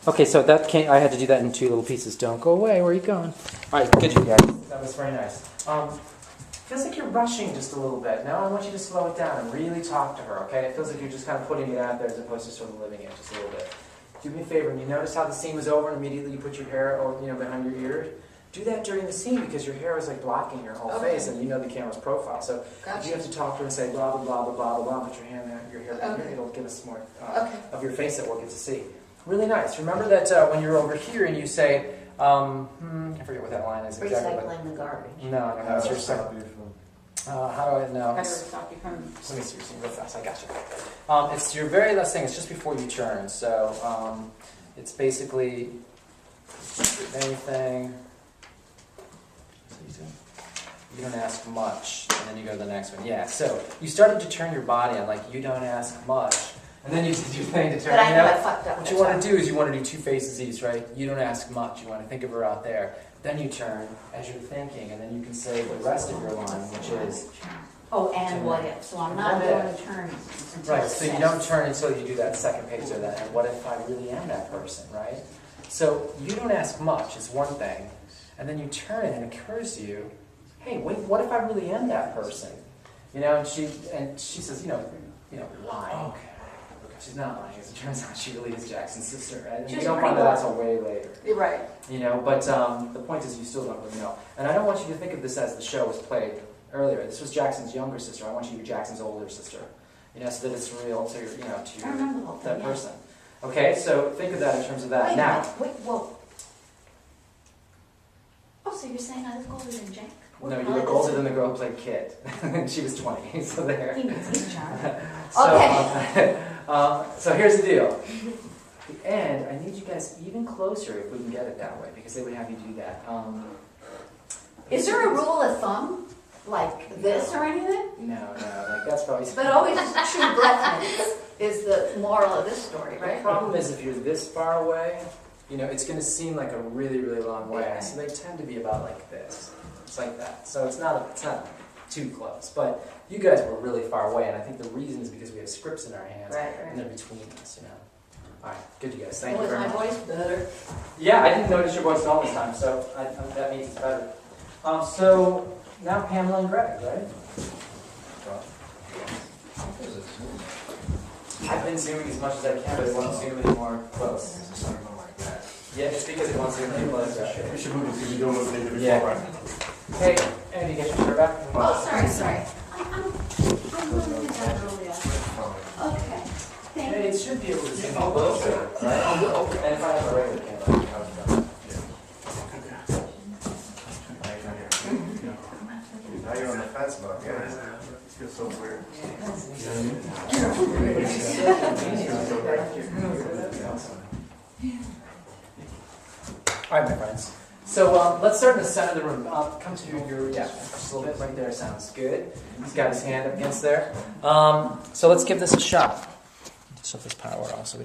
Okay, so that came, I had to do that in two little pieces. Don't go away. Where are you going? All right, good, you guys. That was very nice. Feels like you're rushing just a little bit. Now I want you to slow it down and really talk to her, okay? It feels like you're just kind of putting it out there as opposed to sort of living it just a little bit. Do me a favor, and you notice how the scene was over and immediately you put your hair over, behind your ears? Do that during the scene because your hair is like blocking your whole face and you know the camera's profile. So if you have to talk to her and say blah, blah, blah, blah, blah, blah, blah, put your hand there, your hair down here, it'll give us more of your face that we'll get to see. Really nice. Remember that when you're over here and you say, I forget what that line is exactly. Recycling the garbage. No, it's your second. How do I know? How do I stop you from... Let me see real fast. I got you. It's your very last thing. It's just before you turn. So it's basically anything. You don't ask much, and then you go to the next one. Yeah. So you started to turn your body on, like you don't ask much, and then you plan to turn. But I know I fucked up. What you want to do is you want to do two faces each, right? You don't ask much. You want to think of her out there. Then you turn as you're thinking, and then you can say the rest of your line, which is... Oh, and what if? So I'm not going to turn. Right, so you don't turn until you do that second page of that, and what if I really am that person, right? So you don't ask much is one thing, and then you turn and it occurs to you, hey, wait, what if I really am that person? And she says, lying. Okay. She's not lying. As it turns out, she really is Jackson's sister, right? And you don't find that out until way later. You're right. But the point is you still don't really know. And I don't want you to think of this as the show was played earlier. This was Jackson's younger sister. I want you to be Jackson's older sister. So that it's real to that person. Okay, so think of that in terms of that. Whoa. Oh, so you're saying I look older than Jack? No, you look older than the girl who played Kit. She was 20, so there. He's charming. So here's the deal. At the end, I need you guys even closer if we can get it that way, because they would have you do that. Is there a rule of thumb, like this or anything? No, that's probably... But always true breath mints is the moral of this story, right? The problem is if you're this far away, it's going to seem like a really, really long way. Okay. So they tend to be about like this. It's like that. So it's not too close. But you guys were really far away, and I think the reason is because we have scripts in our hands, and they're between us, All right, good, you guys. Thank you very much. Was my voice better? Yeah, I didn't notice your voice at all this time, so that means it's better. So now Pamela and Greg, right? I've been zooming as much as I can, but it won't zoom anymore close. Yeah, it's because it wants to zoom any closer. We should move it because you don't look like it before. Hey, Andy, get your chair back. Oh, sorry. I'm moving that earlier. Okay. Thank you. Hey, it should be able to zoom a little bit, right? And if I have a regular camera, Now you're on the fence about it. It feels so weird. All right, my friends. So let's start in the center of the room. Come to your, just a little bit right there. Sounds good. He's got his hand up against there. So let's give this a shot. Shut this power off so we